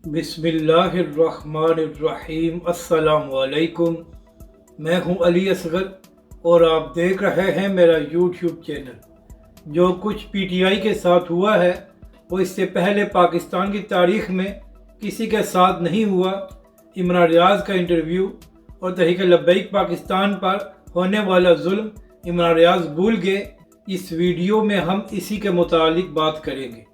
बिस्मिल्लाहिर्रहमानिर्रहीम। अस्सलाम वालेकुम। मैं हूं अली असगर और आप देख रहे हैं मेरा यूट्यूब चैनल। जो कुछ पीटीआई के साथ हुआ है वो इससे पहले पाकिस्तान की तारीख में किसी के साथ नहीं हुआ। इमरान रियाज का इंटरव्यू और तहरीक लब्बैक पाकिस्तान पर होने वाला जुल्म इमरान रियाज भूल गए। इस वीडियो में हम इसी के मुतालिक बात करेंगे।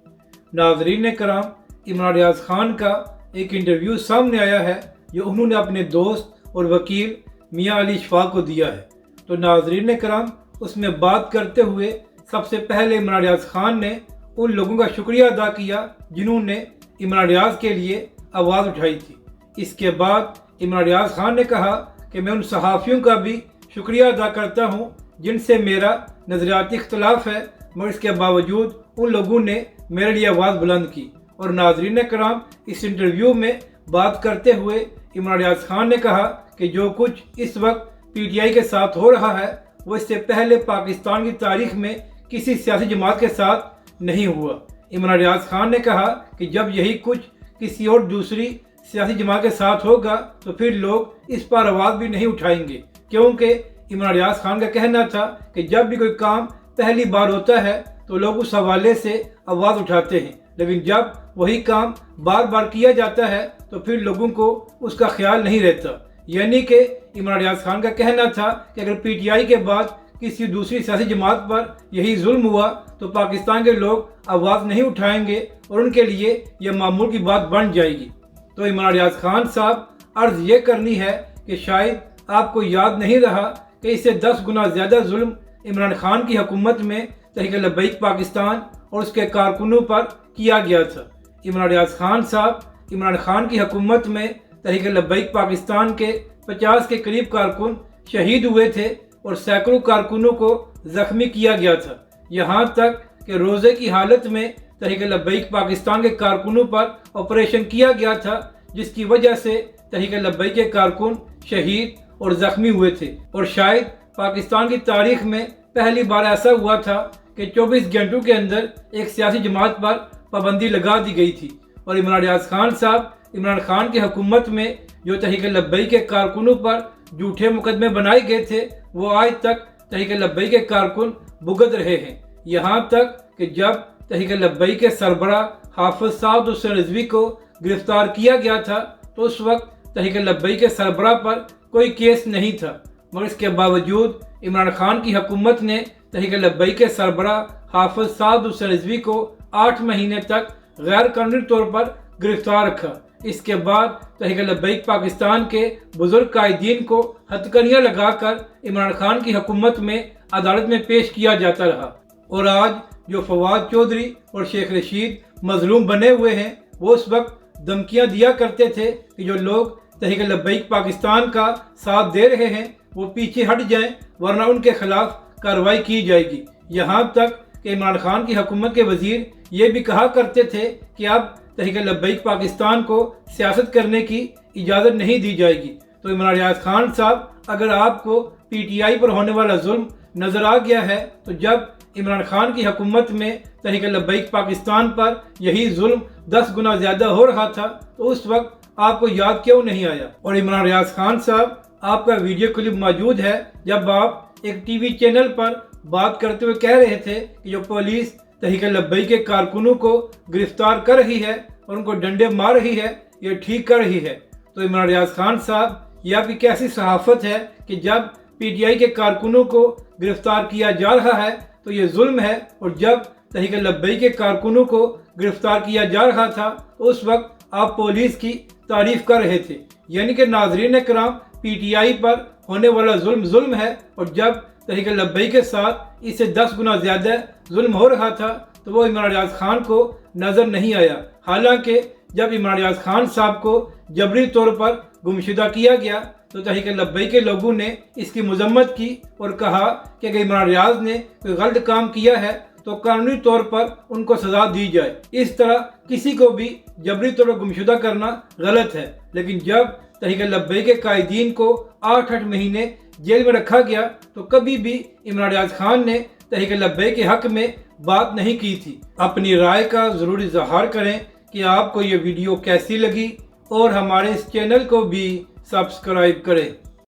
नाज़रीन कराम, इमरान रियाज खान का एक इंटरव्यू सामने आया है जो उन्होंने अपने दोस्त और वकील मियां अली शफाक को दिया है। तो नाज़रीन कराम, उसमें बात करते हुए सबसे पहले इमरान रियाज खान ने उन लोगों का शुक्रिया अदा किया जिन्होंने इमरान रियाज के लिए आवाज़ उठाई थी। इसके बाद इमरान रियाज खान ने कहा कि मैं उन सहाफ़ियों का भी शुक्रिया अदा करता हूँ जिनसे मेरा नज़रियाती इख्तलाफ है, मगर इसके बावजूद उन लोगों ने मेरे लिए आवाज़ बुलंद की। और नाज़रीन कराम, इस इंटरव्यू में बात करते हुए इमरान रियाज खान ने कहा कि जो कुछ इस वक्त पीटीआई के साथ हो रहा है वो इससे पहले पाकिस्तान की तारीख में किसी सियासी जमात के साथ नहीं हुआ। इमरान रियाज खान ने कहा कि जब यही कुछ किसी और दूसरी सियासी जमात के साथ होगा तो फिर लोग इस पर आवाज़ भी नहीं उठाएंगे, क्योंकि इमरान रियाज खान का कहना था कि जब भी कोई काम पहली बार होता है तो लोग उस हवाले से आवाज़ उठाते हैं, लेकिन जब वही काम बार बार किया जाता है तो फिर लोगों को उसका ख्याल नहीं रहता। यानी कि इमरान रियाज खान का कहना था कि अगर पीटीआई के बाद किसी दूसरी सियासी जमात पर यही जुल्म हुआ तो पाकिस्तान के लोग आवाज़ नहीं उठाएंगे और उनके लिए यह मामूल की बात बन जाएगी। तो इमरान रियाज खान साहब, अर्ज़ ये करनी है कि शायद आपको याद नहीं रहा कि इससे 10 गुना ज़्यादा जुल्म इमरान खान की हुकूमत में तहरीक लब्बैक पाकिस्तान और उसके कारकुनों पर किया गया था। इमरान रियाज खान साहब, इमरान खान की हुकूमत में तहरीक लब्बैक पाकिस्तान के 50 के करीब कारकुन शहीद हुए थे और सैकड़ों कारकुनों को ज़ख्मी किया गया था। यहाँ तक कि रोज़े की हालत में तहरीक लब्बैक पाकिस्तान के कारकुनों पर ऑपरेशन किया गया था, जिसकी वजह से तहरीक लब्बैक के कारकुन शहीद और ज़ख्मी हुए थे। और शायद पाकिस्तान की तारीख में पहली बार ऐसा हुआ था कि 24 घंटों के अंदर एक सियासी जमात पर पाबंदी लगा दी गई थी। और इमरान रियाज खान साहब, इमरान खान की हुकूमत में जो तहरीक लब्बैक के कारकुनों पर झूठे मुकदमे बनाए गए थे वो आज तक तहरीक लब्बैक के कारकुन भुगत रहे हैं। यहाँ तक कि जब तहरीक लब्बैक के सरबराह हाफिज साद हुसैन रिजवी को गिरफ्तार किया गया था तो उस वक्त तहरीक लब्बैक के सरबराह पर कोई केस नहीं था, मगर इसके बावजूद इमरान खान की हुकूमत ने तहरीक लब्बैक के सरबराह हाफिज साद हुसैन रिजवी को 8 महीने तक गैर कानूनी तौर पर गिरफ्तार रखा। इसके बाद तहरीक लब्बैक पाकिस्तान के बुजुर्ग कायदीन को हथकड़ियाँ लगाकर इमरान खान की हुकूमत में अदालत में पेश किया जाता रहा। और आज जो फवाद चौधरी और शेख रशीद मजलूम बने हुए हैं वो उस वक्त धमकियाँ दिया करते थे कि जो लोग तहरीक लब्बैक पाकिस्तान का साथ दे रहे हैं वो पीछे हट जाएं वरना उनके खिलाफ कार्रवाई की जाएगी। यहाँ तक कि इमरान खान की हुकूमत के वजीर ये भी कहा करते थे कि अब तहरीक लब्बैक पाकिस्तान को सियासत करने की इजाज़त नहीं दी जाएगी। तो इमरान रियाज खान साहब, अगर आपको पीटीआई पर होने वाला जुल्म नज़र आ गया है तो जब इमरान खान की हुकूमत में तहरीक लब्बैक पाकिस्तान पर यही जुल्म 10 गुना ज़्यादा हो रहा था तो उस वक्त आपको याद क्यों नहीं आया। और इमरान रियाज खान साहब, आपका वीडियो क्लिप मौजूद है जब आप एक टीवी चैनल पर बात करते हुए कह रहे थे कि जो पुलिस तहरीक लब्बैक के कारकुनों को गिरफ्तार कर रही है और उनको डंडे मार रही है, ये ठीक कर रही है। तो इमरान रियाज खान साहब, यह आपकी कैसी सहाफ़त है कि जब पीटीआई के कारकुनों को गिरफ्तार किया जा रहा है तो ये जुल्म है, और जब तहरीक लब्बैक के कारकुनों को गिरफ्तार किया जा रहा था तो उस वक्त आप पुलिस की तारीफ कर रहे थे। यानी कि नाज़रीन कराम, पीटीआई पर होने वाला जुल्म है, और जब तहरीक लब्बैक के साथ इससे 10 गुना ज़्यादा जुल्म हो रहा था तो वो इमरान रियाज खान को नज़र नहीं आया। हालांकि जब इमरान रियाज खान साहब को जबरी तौर पर गुमशुदा किया गया तो तहरीक लब्बैक के लोगों ने इसकी मजम्मत की और कहा कि अगर इमरान रियाज ने कोई गलत काम किया है तो कानूनी तौर पर उनको सजा दी जाए। इस तरह किसी को भी जबरी तौर पर गुमशुदा करना गलत है। लेकिन जब तहरीक लब्बैक के कायदीन को 8-8 महीने जेल में रखा गया तो कभी भी इमरान रियाज खान ने तहरीक लब्बैक के हक में बात नहीं की थी। अपनी राय का ज़रूर इज़हार करें کہ آپ کو یہ ویڈیو کیسی لگی اور ہمارے اس چینل کو بھی سبسکرائب کریں۔